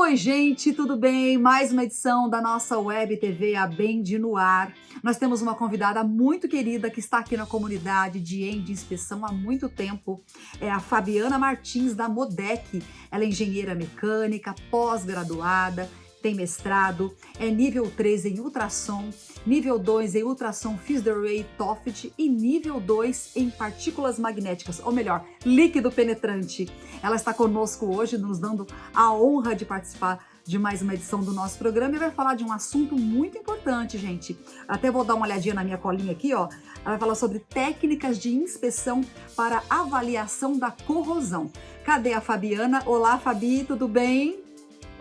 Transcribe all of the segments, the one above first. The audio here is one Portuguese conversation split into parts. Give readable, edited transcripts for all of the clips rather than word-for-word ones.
Oi, gente, tudo bem? Mais uma edição da nossa Web TV A Bend no Ar. Nós temos uma convidada muito querida que está aqui na comunidade de END Inspeção há muito tempo. É a Fabiana Martins, da Modec. Ela é engenheira mecânica, pós-graduada, tem mestrado, é nível 3 em ultrassom, nível 2 em ultrassom Fields-Array Tophet e nível 2 em partículas magnéticas, ou melhor, líquido penetrante. Ela está conosco hoje, nos dando a honra de participar de mais uma edição do nosso programa e vai falar de um assunto muito importante, gente. Até vou dar uma olhadinha na minha colinha aqui, ó. Ela vai falar sobre técnicas de inspeção para avaliação da corrosão. Cadê a Fabiana? Olá, Fabi, tudo bem?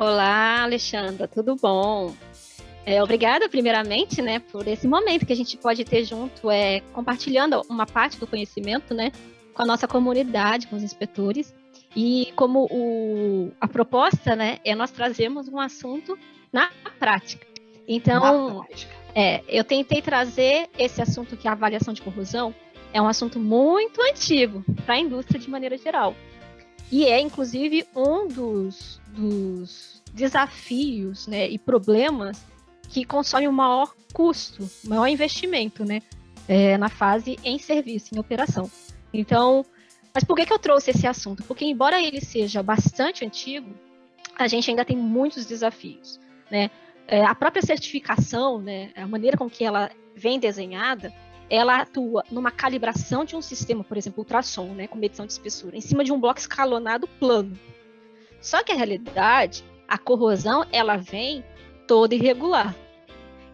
Olá, Alexandra, tudo bom? Obrigada, primeiramente, né, por esse momento que a gente pode ter junto, compartilhando uma parte do conhecimento, né, com a nossa comunidade, com os inspetores. E como a proposta, né, é nós trazermos um assunto na prática. Então, eu tentei trazer esse assunto que é a avaliação de corrosão, é um assunto muito antigo para a indústria de maneira geral. E é, inclusive, um dos desafios, né, e problemas que consomem o maior custo, o maior investimento, né, na fase em serviço, em operação. Então, mas por que eu trouxe esse assunto? Porque, embora ele seja bastante antigo, a gente ainda tem muitos desafios, né? A própria certificação, né, a maneira com que ela vem desenhada, ela atua numa calibração de um sistema, por exemplo, ultrassom, né, com medição de espessura, em cima de um bloco escalonado plano. Só que a realidade, a corrosão, ela vem toda irregular.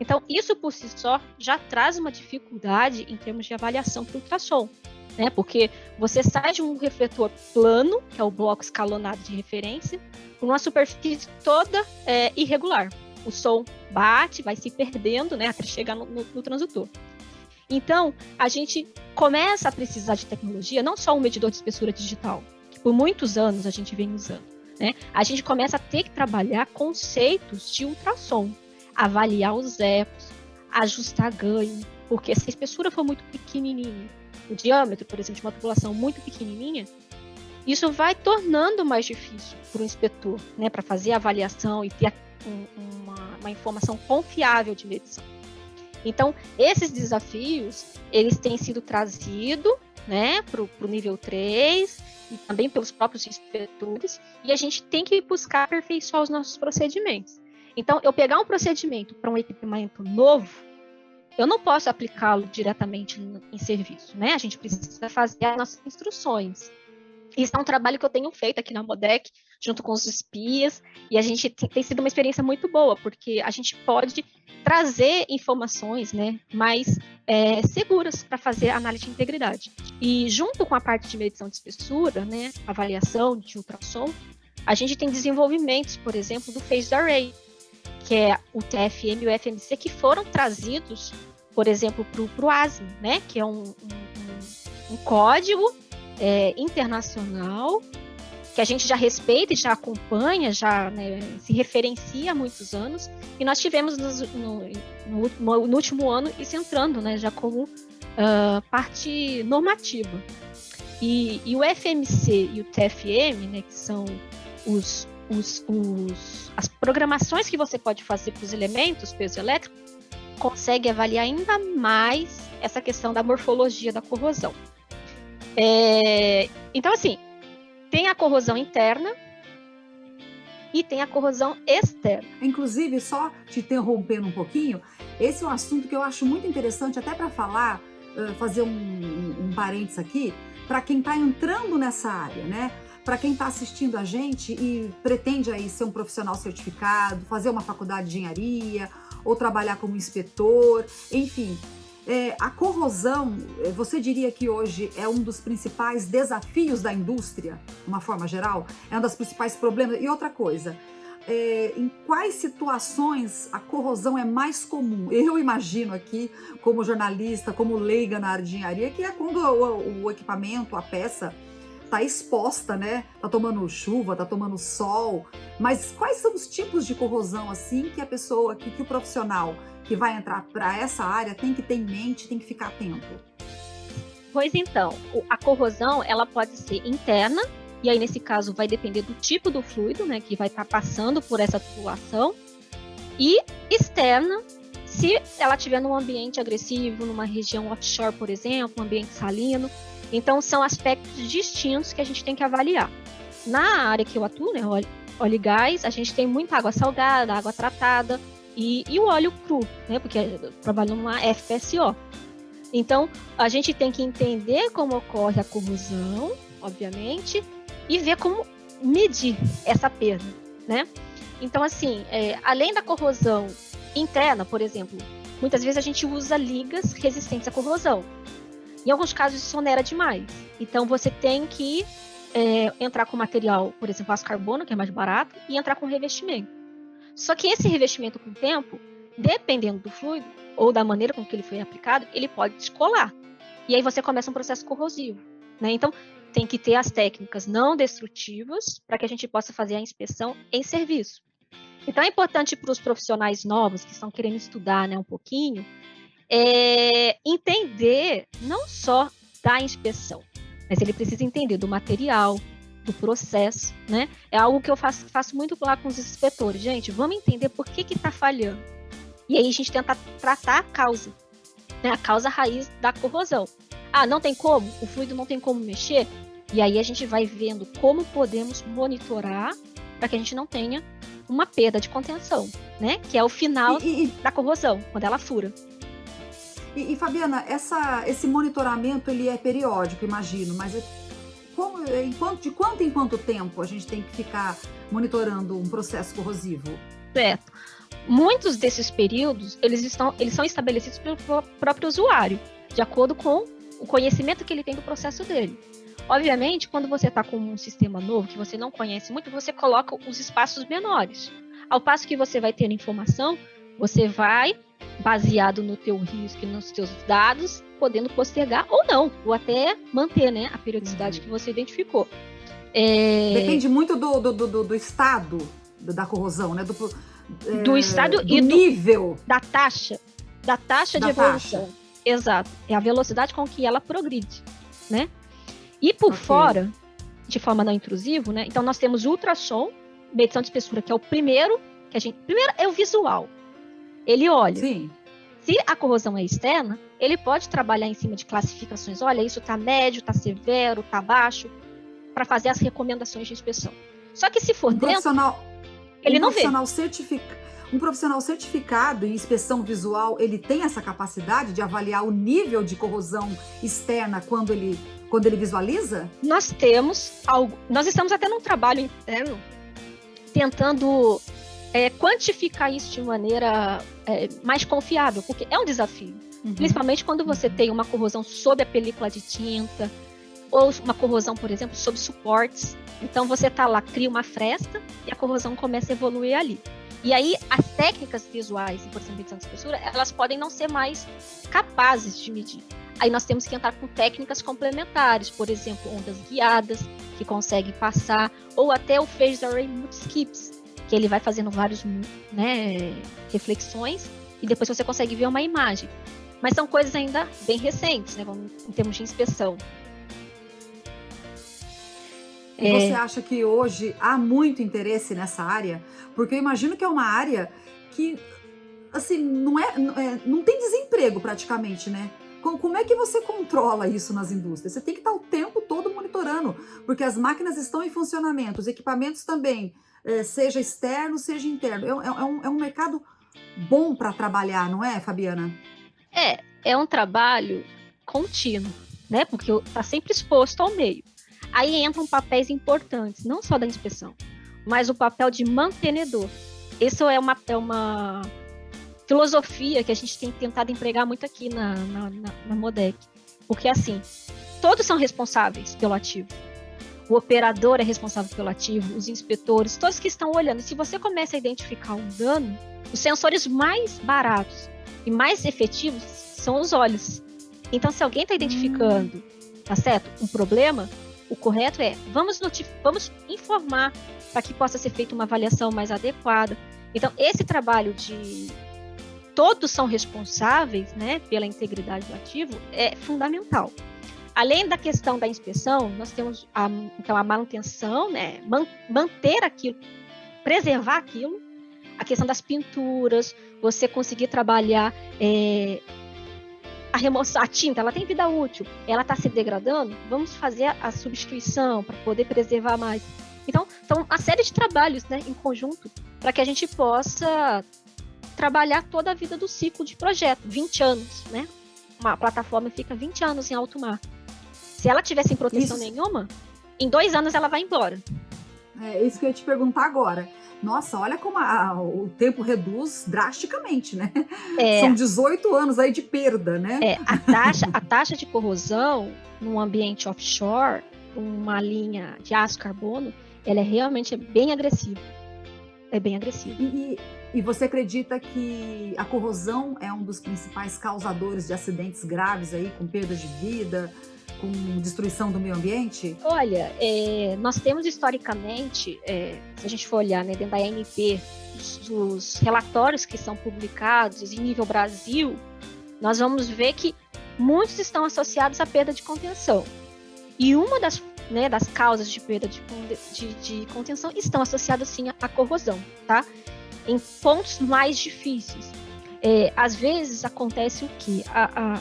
Então, isso por si só já traz uma dificuldade em termos de avaliação para o ultrassom, né? Porque você sai de um refletor plano, que é o bloco escalonado de referência, para uma superfície toda irregular. O som bate, vai se perdendo, né, até chegar no transutor. Então, a gente começa a precisar de tecnologia, não só um medidor de espessura digital, que por muitos anos a gente vem usando, né? A gente começa a ter que trabalhar conceitos de ultrassom, avaliar os ecos, ajustar ganho, porque se a espessura for muito pequenininha, o diâmetro, por exemplo, de uma tubulação muito pequenininha, isso vai tornando mais difícil para o inspetor, né, para fazer a avaliação e ter uma informação confiável de medição. Então, esses desafios, eles têm sido trazidos, né, para o nível 3 e também pelos próprios inspetores, e a gente tem que buscar aperfeiçoar os nossos procedimentos. Então, eu pegar um procedimento para um equipamento novo, eu não posso aplicá-lo diretamente em serviço, né? A gente precisa fazer as nossas instruções. Isso é um trabalho que eu tenho feito aqui na Modec, junto com os espias, e a gente tem sido uma experiência muito boa, porque a gente pode trazer informações, né, mais seguras para fazer análise de integridade. E junto com a parte de medição de espessura, né, avaliação de ultrassom, a gente tem desenvolvimentos, por exemplo, do Fields-Array, que é o TFM e o FMC, que foram trazidos, por exemplo, para o ASME, né, que é um código internacional, que a gente já respeita e já acompanha, já, né, se referencia há muitos anos, e nós tivemos no último ano isso entrando, né, já como parte normativa. E o FMC e o TFM, né, que são as programações que você pode fazer para os elementos piezoelétricos, consegue avaliar ainda mais essa questão da morfologia da corrosão. Então, assim, tem a corrosão interna e tem a corrosão externa. Inclusive, só te interrompendo um pouquinho, esse é um assunto que eu acho muito interessante, até para falar, fazer um parênteses aqui, para quem está entrando nessa área, né? Para quem está assistindo a gente e pretende aí ser um profissional certificado, fazer uma faculdade de engenharia ou trabalhar como inspetor, enfim. A corrosão, você diria que hoje é um dos principais desafios da indústria, de uma forma geral? É um dos principais problemas? E outra coisa, em quais situações a corrosão é mais comum? Eu imagino aqui, como jornalista, como leiga na área de engenharia, que é quando o equipamento, a peça, está exposta, né? Está tomando chuva, está tomando sol. Mas quais são os tipos de corrosão assim que a pessoa, que o profissional que vai entrar para essa área tem que ter em mente, tem que ficar atento? Pois então, a corrosão ela pode ser interna e aí nesse caso vai depender do tipo do fluido, né, que vai estar passando por essa tubulação, e externa, se ela estiver num ambiente agressivo, numa região offshore, por exemplo, um ambiente salino. Então, são aspectos distintos que a gente tem que avaliar. Na área que eu atuo, né, óleo e gás, a gente tem muita água salgada, água tratada e o óleo cru, né, porque eu trabalho numa FPSO. Então, a gente tem que entender como ocorre a corrosão, obviamente, e ver como medir essa perda, né? Então, assim, além da corrosão interna, por exemplo, muitas vezes a gente usa ligas resistentes à corrosão. Em alguns casos isso onera demais. Então você tem que entrar com material, por exemplo, aço carbono, que é mais barato, e entrar com revestimento. Só que esse revestimento, com o tempo, dependendo do fluido ou da maneira com que ele foi aplicado, ele pode descolar. E aí você começa um processo corrosivo, né? Então tem que ter as técnicas não destrutivas para que a gente possa fazer a inspeção em serviço. Então é importante para os profissionais novos que estão querendo estudar, né, um pouquinho, entender não só da inspeção, mas ele precisa entender do material, do processo, né? É algo que eu faço muito lá com os inspetores. Gente, vamos entender por que está falhando. E aí a gente tenta tratar a causa, né? A causa raiz da corrosão. Ah, não tem como? O fluido não tem como mexer? E aí a gente vai vendo como podemos monitorar para que a gente não tenha uma perda de contenção, né? Que é o final da corrosão, quando ela fura. E Fabiana, esse monitoramento ele é periódico, imagino, mas de quanto em quanto tempo a gente tem que ficar monitorando um processo corrosivo? Certo. Muitos desses períodos, eles são estabelecidos pelo próprio usuário, de acordo com o conhecimento que ele tem do processo dele. Obviamente, quando você está com um sistema novo, que você não conhece muito, você coloca os espaços menores. Ao passo que você vai ter informação, você vai, baseado no teu risco e nos teus dados, podendo postergar ou não, ou até manter, né, a periodicidade que você identificou. Depende muito do estado da corrosão, né? Do estado do nível. Da taxa de evolução. Exato. É a velocidade com que ela progride, né? E por fora, de forma não intrusiva, né? Então nós temos ultrassom, medição de espessura, que é o primeiro é o visual. Ele olha. Sim. Se a corrosão é externa, ele pode trabalhar em cima de classificações. Olha, isso está médio, está severo, está baixo, para fazer as recomendações de inspeção. Só que se for dentro, ele não vê. Um profissional certificado em inspeção visual, ele tem essa capacidade de avaliar o nível de corrosão externa quando ele visualiza? Nós estamos até num trabalho interno tentando quantificar isso de maneira mais confiável, porque é um desafio. Principalmente quando você tem uma corrosão sob a película de tinta, ou uma corrosão, por exemplo, sob suportes. Então você está lá, cria uma fresta e a corrosão começa a evoluir ali. E aí as técnicas visuais, por exemplo, medição de espessura, elas podem não ser mais capazes de medir. Aí nós temos que entrar com técnicas complementares, por exemplo, ondas guiadas, que conseguem passar, ou até o Phase Array Multiskips, que ele vai fazendo várias, né, reflexões, e depois você consegue ver uma imagem. Mas são coisas ainda bem recentes, né, em termos de inspeção. E você acha que hoje há muito interesse nessa área? Porque eu imagino que é uma área que, assim, não tem desemprego praticamente, né? Como é que você controla isso nas indústrias? Você tem que estar o tempo todo monitorando, porque as máquinas estão em funcionamento, os equipamentos também, seja externo, seja interno. É um mercado bom para trabalhar, não é, Fabiana? É um trabalho contínuo, né? Porque está sempre exposto ao meio. Aí entram papéis importantes, não só da inspeção, mas o papel de mantenedor. Isso é uma filosofia que a gente tem tentado empregar muito aqui na Modec. Porque, assim, todos são responsáveis pelo ativo. O operador é responsável pelo ativo, os inspetores, todos que estão olhando. E se você começa a identificar um dano, os sensores mais baratos e mais efetivos são os olhos. Então, se alguém está identificando, tá certo, um problema, o correto é, vamos informar para que possa ser feita uma avaliação mais adequada. Então, esse trabalho de todos são responsáveis, né, pela integridade do ativo é fundamental. além da questão da inspeção, nós temos então a manutenção, né? Manter aquilo, preservar aquilo, a questão das pinturas, você conseguir trabalhar a remoção, a tinta, ela tem vida útil, ela está se degradando, vamos fazer a substituição para poder preservar mais. Então, uma série de trabalhos, né, em conjunto, para que a gente possa trabalhar toda a vida do ciclo de projeto, 20 anos, né? Uma plataforma fica 20 anos em alto mar. Se ela tiver sem proteção nenhuma, em 2 anos ela vai embora. É isso que eu ia te perguntar agora. Nossa, olha como o tempo reduz drasticamente, né? São 18 anos aí de perda, né? A taxa de corrosão num ambiente offshore, uma linha de aço carbono, ela é realmente bem agressiva. É bem agressiva. E você acredita que a corrosão é um dos principais causadores de acidentes graves aí, com perda de vida, com destruição do meio ambiente? Olha, nós temos historicamente, se a gente for olhar, né, dentro da ANP, dos relatórios que são publicados em nível Brasil, nós vamos ver que muitos estão associados à perda de contenção. E uma das causas de perda de contenção estão associadas, sim, à corrosão, tá? Em pontos mais difíceis. Às vezes acontece o quê?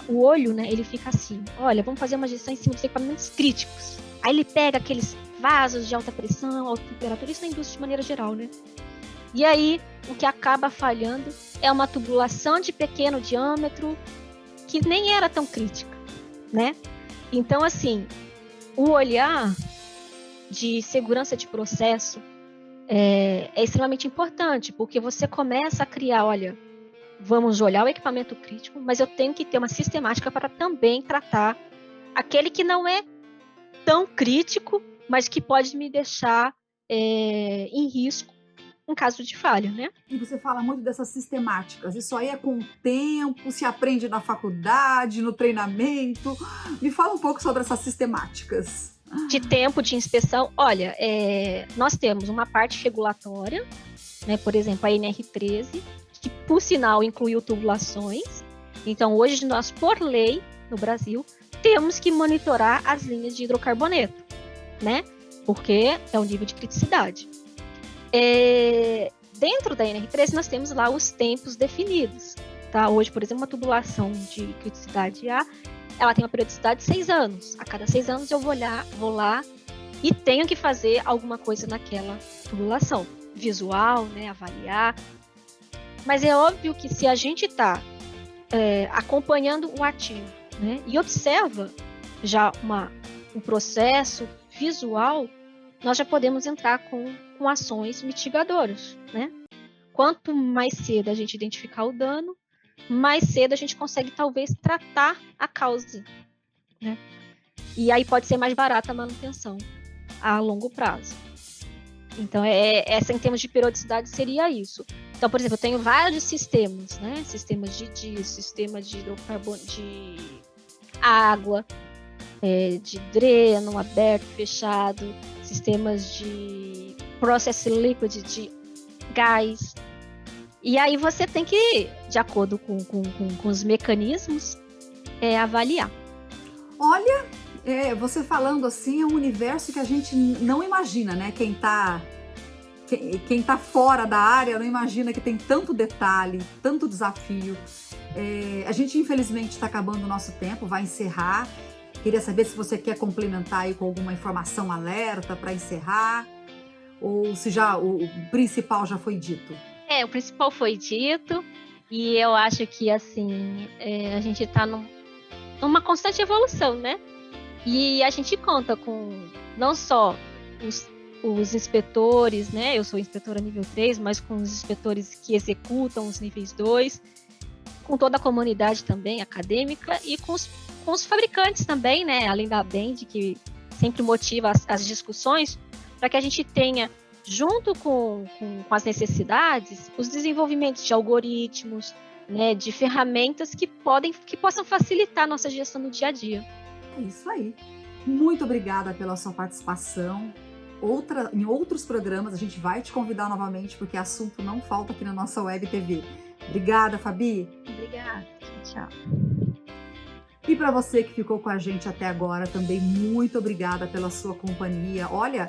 O olho, né, ele fica assim, olha, vamos fazer uma gestão em cima dos equipamentos críticos. Aí ele pega aqueles vasos de alta pressão, alta temperatura, isso na indústria de maneira geral, né? E aí, o que acaba falhando é uma tubulação de pequeno diâmetro que nem era tão crítica, né? Então, assim, o olhar de segurança de processo é extremamente importante, porque você começa a criar, olha, vamos olhar o equipamento crítico, mas eu tenho que ter uma sistemática para também tratar aquele que não é tão crítico, mas que pode me deixar em risco em caso de falha, né? E você fala muito dessas sistemáticas. Isso aí é com o tempo, se aprende na faculdade, no treinamento. Me fala um pouco sobre essas sistemáticas. De tempo de inspeção, olha, nós temos uma parte regulatória, né, por exemplo, a NR13, que, por sinal, incluiu tubulações. Então, hoje, nós, por lei, no Brasil, temos que monitorar as linhas de hidrocarboneto, né? Porque é um nível de criticidade. Dentro da NR13, nós temos lá os tempos definidos, tá? Hoje, por exemplo, uma tubulação de criticidade A, ela tem uma periodicidade de 6 anos. A cada 6 anos eu vou lá e tenho que fazer alguma coisa naquela tubulação. Visual, né? Avaliar. Mas é óbvio que se a gente está acompanhando o ativo, né, e observa já um processo visual, nós já podemos entrar com ações mitigadoras, né? Quanto mais cedo a gente identificar o dano, mais cedo a gente consegue talvez tratar a causa, né? E aí pode ser mais barata a manutenção a longo prazo. Então, essa em termos de periodicidade seria isso. Então, por exemplo, eu tenho vários sistemas, né? Sistemas de diesel, sistema de hidrocarbono, de água, de dreno, aberto, fechado, sistemas de process liquid, de gás. E aí você tem que, de acordo com os mecanismos, avaliar. Olha, você falando assim, é um universo que a gente não imagina, né? Quem tá fora da área não imagina que tem tanto detalhe, tanto desafio. A gente, infelizmente, está acabando o nosso tempo, vai encerrar. Queria saber se você quer complementar aí com alguma informação alerta para encerrar, ou se já o principal já foi dito. O principal foi dito, e eu acho que, assim, a gente está numa constante evolução, né? E a gente conta com não só os inspetores, né? Eu sou inspetora nível 3, mas com os inspetores que executam os níveis 2, com toda a comunidade também acadêmica e com os fabricantes também, né? Além da Bend, que sempre motiva as discussões, para que a gente tenha, junto com as necessidades, os desenvolvimentos de algoritmos, né? De ferramentas que possam facilitar a nossa gestão no dia a dia. É isso aí. Muito obrigada pela sua participação. Em outros programas a gente vai te convidar novamente, porque assunto não falta aqui na nossa Web TV. Obrigada, Fabi. Obrigada. Tchau. E para você que ficou com a gente até agora, também muito obrigada pela sua companhia. Olha,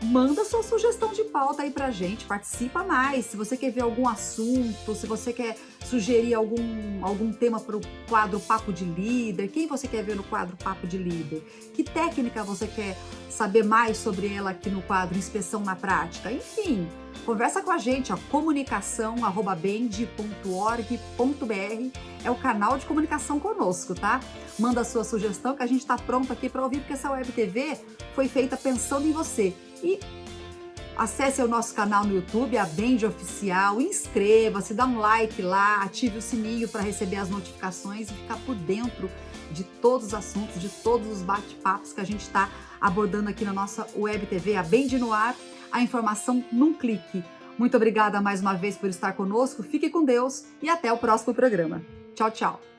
manda sua sugestão de pauta aí pra gente, participa mais. Se você quer ver algum assunto, se você quer sugerir algum tema para o quadro Papo de Líder, quem você quer ver no quadro Papo de Líder? Que técnica você quer saber mais sobre ela aqui no quadro Inspeção na Prática? Enfim, conversa com a gente, a comunicação@bend.org.br é o canal de comunicação conosco, tá? Manda a sua sugestão que a gente está pronto aqui para ouvir, porque essa Web TV foi feita pensando em você. E acesse o nosso canal no YouTube, a Bend Oficial, inscreva-se, dá um like lá, ative o sininho para receber as notificações e ficar por dentro de todos os assuntos, de todos os bate-papos que a gente está abordando aqui na nossa Web TV, a Bend no Ar, a informação num clique. Muito obrigada mais uma vez por estar conosco, fique com Deus e até o próximo programa. Tchau, tchau!